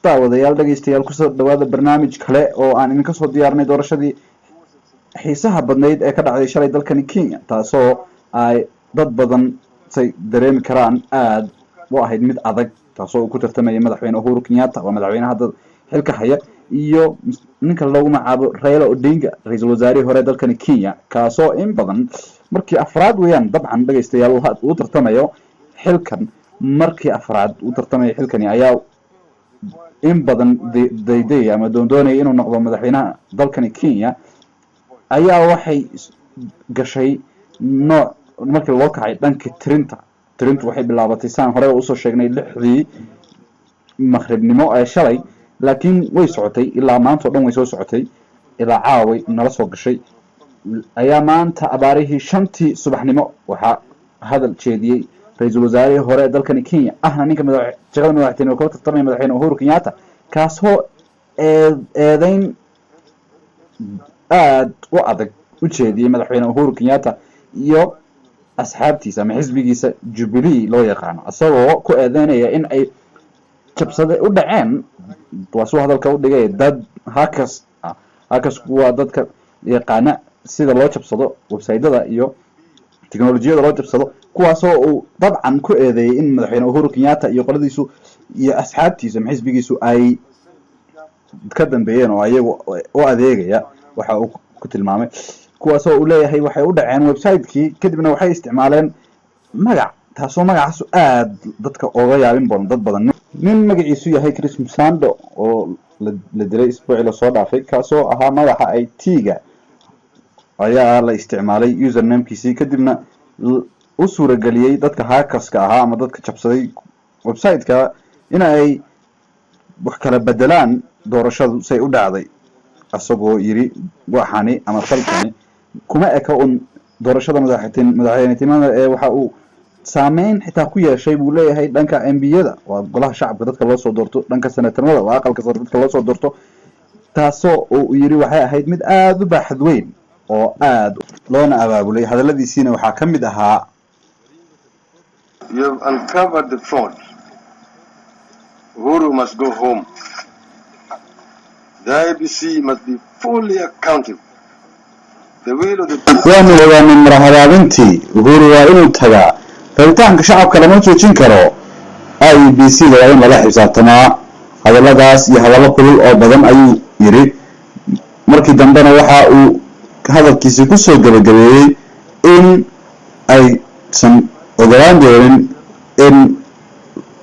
daawadayaal dhageystayaal kusoo dhawaada barnaamij kale oo aan idinka soo diyaarnay doorashadii xiisaha badnayd ee ka dhacday shalay dalkani Kenya taasoo ay dad badan say dareemi karaan aad u ahayd mid adag taasoo ku tartamay madaxweyne Uhuru Kenyatta waa madaxweynaha hadda xilka haya iyo ninka lagu magacaabo Raila Odinga ra'iisul wasaarihii hore dalkani Kenya kaasoo in badan markii afraad weeyaan dabcan dhageystayaal uu tartamayo xilkan markii afraad uu tartamayo xilkani ayaa in badan day ama doondoonay inuu noqdo madaxweynaha dalkani Kenya ayaa waxay gashay nooc markii loo kacay dhanka tirintu waxay bilaabatay saan hore u soo sheegnay 6dii maghribnimo ee shalay laakiin way socotay ilaa maanta oo dhan way soo socotay ilaa caaway nala soo gashay ayaa maanta abaarihii 5tii subaxnimo waxa hadal jeediyay ra'iisul wasaarihii hore dalkani Kenya ninka madaxweynaha ka tartamay madaxweyne Uhuru Kenyatta kaasoo eedayn aad u adag u jeediyay madaxweyne Uhuru Kenyatta iyo asxaabtiisa ama xisbigiisa Jubilee loo yaqaan asagoo ku eedeynaya in ay jabsade u dhaceen waasoo hadalka u dhigay dad hackers kuwa dadka yaqaana sida loo jabsado website-da iyo teknolojiyada loo jabsado kuwaasoo uu dabcan ku eedeeyay in madaxweyne Uhuru Kenyatta iyo qoladiisu iyo asxaabtiisa ama xisbigiisu ay ka dambeeyeen oo ayagu u adeegaya waxa uu ku tilmaamay kuwaasoo uu leeyahay waxay u dhaceen website-kii kadibna waxay isticmaaleen magac taasoo magacaas aad dadka uga yaabin dad badan nin magaciisu yahay Chris Msando oo la dilay isbuucii la soo dhaafay kaasoo ahaa madaxa IT-ga ayaa la isticmaalay username-kiisii kadibna u suurageliyay dadka hackerska ahaa ama dadka jabsaday website-ka in ay wax kala bedelaan doorashadu say u dhacday asagoo yiri waxani ama falkani kuma eka doorashada madaxweynenimada ee waxa uu saameyn xitaa ku yeeshay buu leeyahay dhanka MPyada waa golaha shacabka dadka loo soo doorto dhanka senatarnimada waa aqalka sare dadka loo soo doorto taasoo uu yiri waxay ahayd mid aad u baaxad weyn oo aad loona abaabulay hadaladiisina waxa kamid ahaa You have uncovered the fraud. Uhuru must go home. The IBC must be fully accountable. The will of the people. waa min marahadaabintii Uhuru waa inuu tagaa rabitaanka shacabka lama joojin karo IBC waa in lala xisaabtamaa hadaladaas iyo hadallo kulul oo badan ayuu yiri markii dambena waxa uu hadalkiisa ku soo gabagabeeyay in ay ogolaan doonin in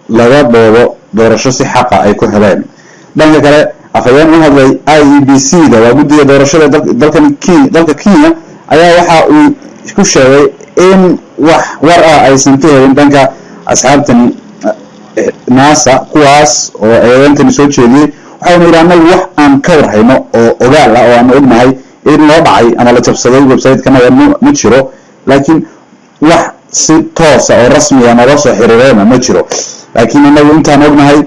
laga boobo doorasho si xaq ah ay ku heleen dhanka kale afayeen u hadlay IEBC da waa guddiga doorashada dalka Kenya ayaa waxa uu ku sheegay in wax war ah aysan ka helin dhanka asxaabtan NASA kuwaas oo eedeyntan soo jeediyay waxaanu yiraahdaa wax aan ka warhayno oo ogaal ah oo aan ognahay in loo dhacay ama la jabsaday website-kana ma jiro laakiin wax si toos ah oo rasmi ah nala soo xiriirayna ma jiro laakiin anagu intaan ognahay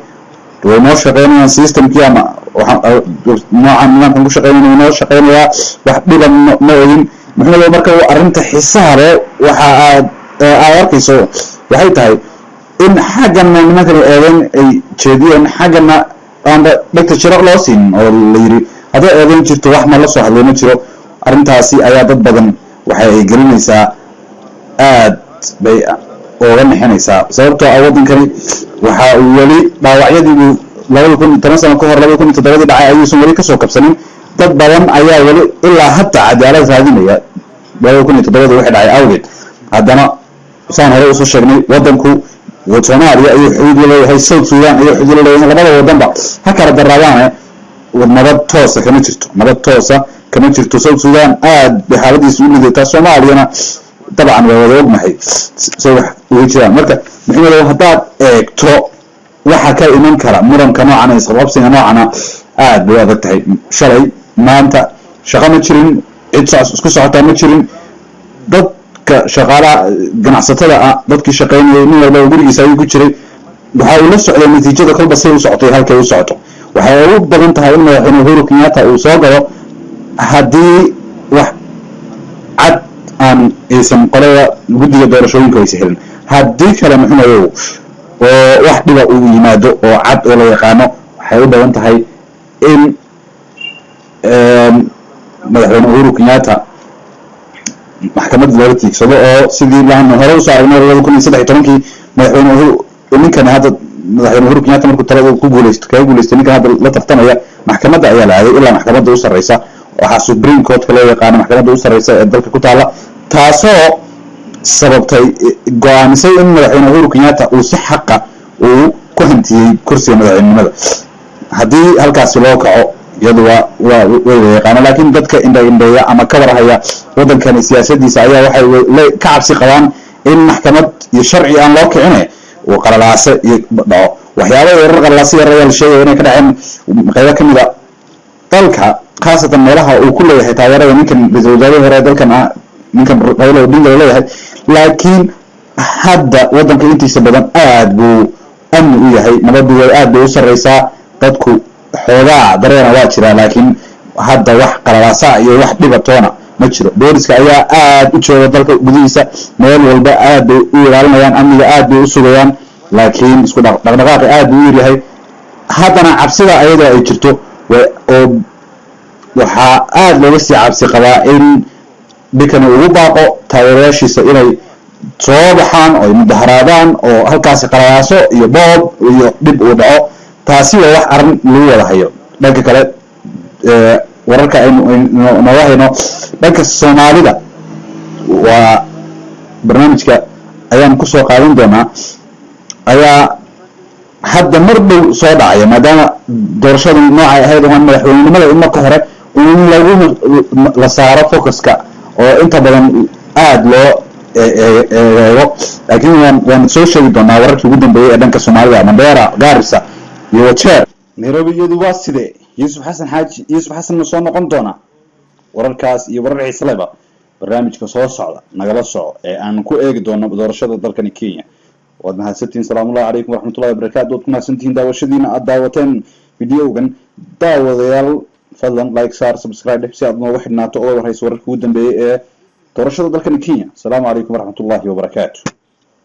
noo shaqeynayaan systemkii ama noocan ku shaqeynayaan noo shaqeynaya wax dhiban ma ogin maxaa marka arrinta xisaare waxa aad arkayso waxay tahay in xagana nimanka eedan ay jeediyeen xagana aan dadka shiraq loo siin oo la yiri hada eedan jirto wax ma la soo hadlay ma jiro arrintaasi ayaa dad badan waxay ay gelinaysaa aad bay oo naxinaysaa sababtoo ah wadankani waxa uu wali dhaawacyadii 2010 sano ka hor 2007 dhacay ayuu wali ka soo kabsanin dad badan ayaa wali ilaa hadda cadaalad raadinaya 2007 wixii dhacay awgeed haddana saan hore u soo sheegnay wadanku Soomaaliya iyo xuduud leeyahay South Sudan iyo xuduud leeyahay labada wadanba ha kala daraadaan nabad toos kama jirto South Sudan aad xaaladiisu u liidataa Soomaaliyana طبعا waa ognahay soo wax uu jiraan marka maxay hadaad eegto waxa ka iman kara muranka noocan ah sababsiga noocan aad buu adag tahay shalay maanta shaqo ma jirin cid isku socota ma jirin dadka shaqaalaha ganacsatada dadkii shaqeynayay nin walba gurigiisa ay ku jiray waxa uu la socday natiijada kolba si uu socotay halkay u socoto waxa uu badan tahay in madaxweyne Uhuru Kenyatta uu soo galo hadii wax cad aan aysan qolada guddiga doorashooyinka ay sahlan hadii kale maxay oo wax dhiba uu yimaado oo cad oo la yaqaano waxay u badan tahay in madaxweyne Uhuru Kenyatta maxkamadda loola tiigsado oo sidii laan hore u soo aragnay 2013 madaxweyne Uhuru ninkan hadda madaxweyne Uhuru Kenyatta markuu talada ku guuleystay ninkan hadda la tartamaya maxkamadda ayaa la aaday ilaa maxkamadda u sareysa waxa Supreme Court kale yaqaan maxkamadda u sareysa ee dalka ku taala taasoo sababtay go'aansay in madaxweyne Uhuru Kenyatta uu si xaq ah uu ku hantiyay kursiga madaxweynenimada haddii halkaas loo kaco iyadu waa yaqaan laakiin dadka indha ama ka warhaya wadankan siyaasadiisa ayaa waxay ka cabsi qabaan in maxkamad iyo sharci aan loo kicin oo qalalaase iyo dhaco waxyaabo yaryar qalalaase yaryar la sheegay inay ka dhaceen qaybo kamid ah dalka khaasatan meelaha uu ku leeyahay taageerada ninkan wasaaraha hore dalkan ninkan Raila Odinga leeyahay laakiin hadda wadanka intiisa badan aad buu amni u yahay nabadu way aad u sareysaa dadku xoogaa dareena waa jira laakiin hadda wax qalalaasa iyo wax dhibatoona ma jiro booliska ayaa aad u jooga dalka gudihiisa meel walba aad u ilaalinayaan amniga aad u sugayaan laakiin isku dhaqdhaqaaq aad u yahay haddana cabsida ayada ay jirto oo waxa aad looga sii cabsi qabaa in bikan ugu baaqo taageerayaashiisa inay soo baxaan oo mudaharaadaan oo halkaas qalaaso iyo boob iyo dib u dhaco taasi waa wax arin lagu wada hayo dhanka kale wararka aynu hayno dhanka Soomaalida waa barnaamijka ayaan ku soo qaadan doonaa ayaa hadda mar dhow soo dhacaya maadaama doorashada nooca ahayd oo madaxweynenimada in marka hore lagu la saaro focuska oo inta badan aad loo laakiin waan soo sheegi doonaa wararkii ugu dambeeyay ee dhanka Soomaalida Mandera Garissa iyo Wajeer Nairobi iyadu waa sidee Yusuf Xasan ma soo noqon doona wararkaas iyo warar xiiso leh barnaamijka soo socda nagala soco ee aan ku eegi doono doorashada dalkan Kenya waad mahadsantiin salaamu alaykum waraxmatullaahi wabarakaatuh waad ku mahadsantiin daawashadiina aad daawateen videogan daawadayaal fadlan like share subscribe si aad noogu xidhnaato oo waraysi wararkii ugu dambeeyay ee doorashada dalkan Kenya salaamu alaykum waraxmatullaahi wabarakaatuh